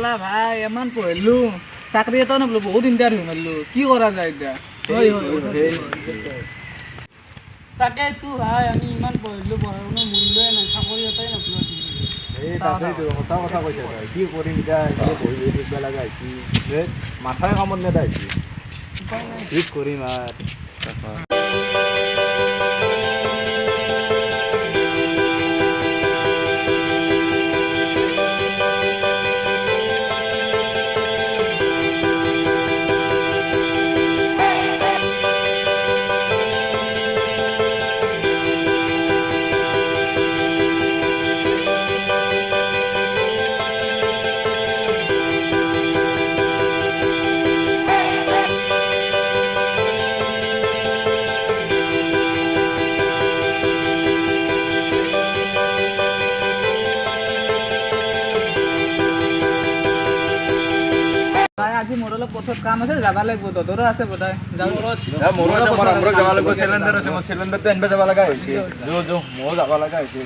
শালা ভাই এমান পঢ়িলোঁ চাকৰি এটা নাপালোঁ বহুত ইণ্টাৰভিউ মাৰিলোঁ কি কৰা যায় এতিয়া তাকেতো ভাই আমি ইমান পঢ়িলোঁ পঢ়াৰ কোনো মূল্যই নাই চাকৰি এটাই নাপালোঁ এই তাকেইতো সঁচা কথা কৈছে তই কি কৰিম এতিয়া বহি বহি থাকিব লগা হৈছে মাথাই কামত নেদা হৈছে কি কৰিম আৰু আজি মোৰ অলপ পথত কাম আছে যাব লাগিব তহঁতৰো আছে বোধহয় চিলিণ্ডাৰ আছে মই চিলিণ্ডাৰটো আনিব যাব লগা হৈছে ময়ো যাব লগা হৈছে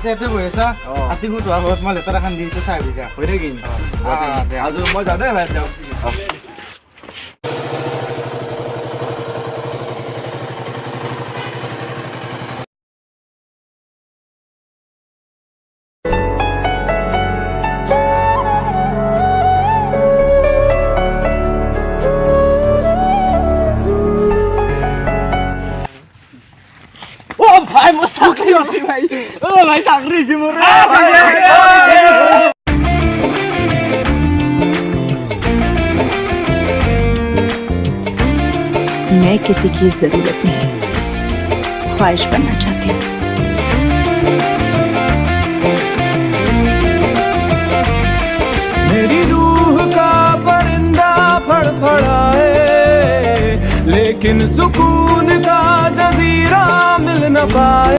ইয়াতে বহি আছা ৰাতি শুৱা ঘৰত মই লেতেৰা খান দিছোঁ চাই যা হৈ নেকি আজি মই যাওঁ দেই ভাই যাওঁ ভাই মোৰ চাকৰি আছে ভাই ভাই চাকৰি হৈছে মোৰ मैं किसी की जरूरत नहीं ख्वाहिश बनना चाहती हूँ मेरी रूह का परिंदा फड़फड़ाए लेकिन सुकून का जजीरा मिल न पाए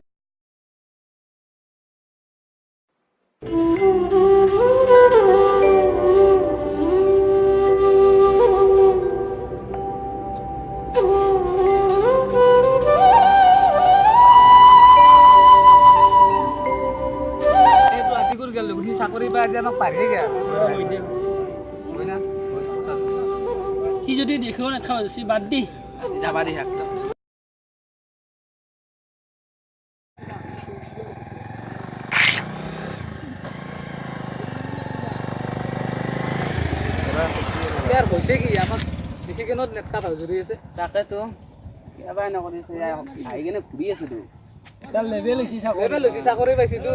চাকৰি পাই আজি আমাক পাৰি গা সি যদি দেখিব নাথাকে সি বাদ দি যাবা দি ইয়াৰ হৈছে কি আমাক দেখি কেনে নেটকা ভাজুৰি আছে তাকেতো এবাৰ নকৰিছে আহি কিনে ঘূৰি আছিলোঁ তাৰ লেভেল হৈছে চাকৰি পাইছিতো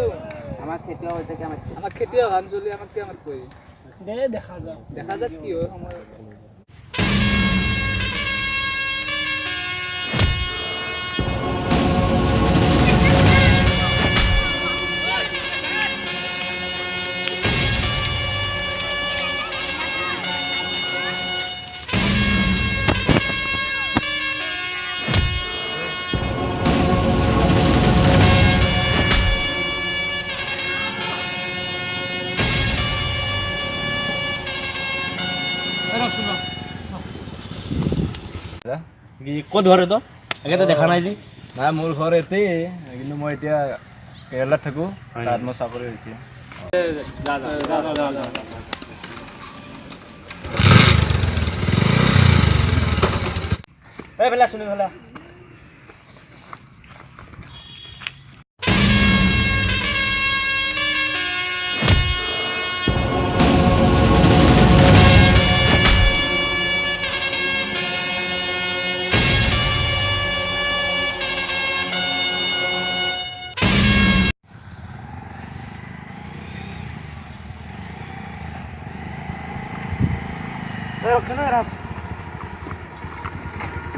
আমাৰ খেতিয়ক হৈছে আমাক খেতিয়ক হান চলি আমাক কিয় মাত কৈ দে দেখা যাক কি হয় সময় ক'ত ঘৰ তো একেটা দেখা নাই যে নাই মোৰ ঘৰ এতেই কিন্তু মই এতিয়া কেৰেলাত থাকোঁ তাত মই চাকৰি হৈছে এই বেলা শুনি বেলা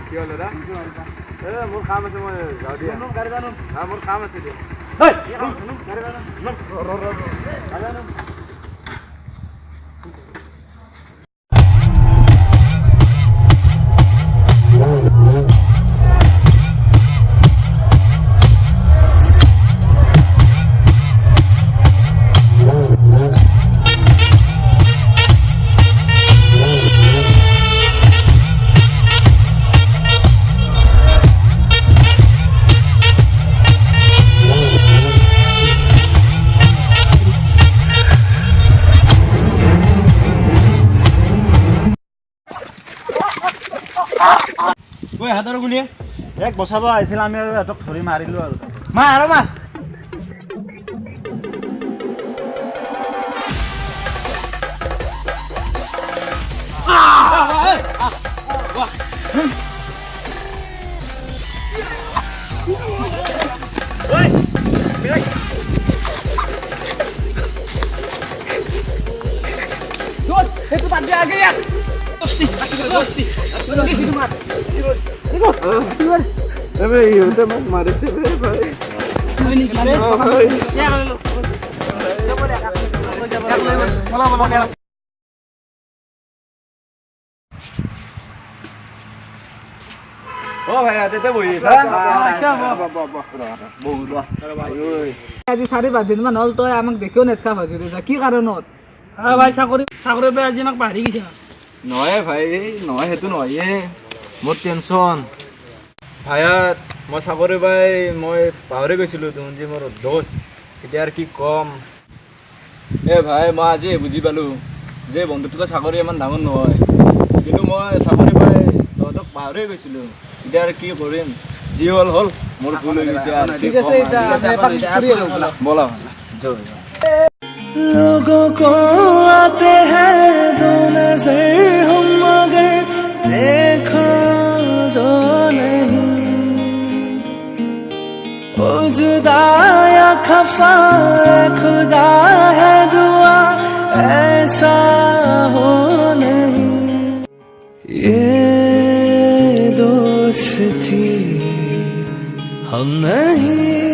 কি হ'ল দাদা মোৰ কাম আছে মই যাওঁ দিয়া মোৰ কাম আছে দিয়া ঐ হাতৰ গুলি এক বচাব আহিছিল আমি আৰু সিহঁতক ধৰি মাৰিলো আৰু মা আৰু মা itu tadi aja ya. অ ভাই ইয়াতে বহি আজি 4-5 দিন মান হ'ল তই আমাক দেখিও নেটকা ভাজি দিছা কি কাৰণত ভাই চাকৰি পাই আজি আমাক পাহৰি গৈছে নহয় ভাই নহয় সেইটো নহয় মোৰ টেনশ্যন ভাইয়াত মই চাকৰি পাই মই পাহৰি গৈছিলোঁ তুমি যে মোৰ দোষ এতিয়া আৰু কি ক'ম ভাই মই আজি বুজি পালোঁ যে বন্ধুত্ব চাকৰি ইমান ডাঙৰ নহয় কিন্তু মই চাকৰি পাই তহঁতক পাহৰি গৈছিলোঁ এতিয়া আৰু কি কৰিম যি হ'ল হ'ল মোৰ ভুল হৈ গৈছে ঠিক আছে এতিয়া ব'লা लोगों को आते हैं दो नजर हम मगर देखो दो नहीं ओ जुदा या खफा खुदा है दुआ ऐसा हो नहीं ये दोस्ती हम नहीं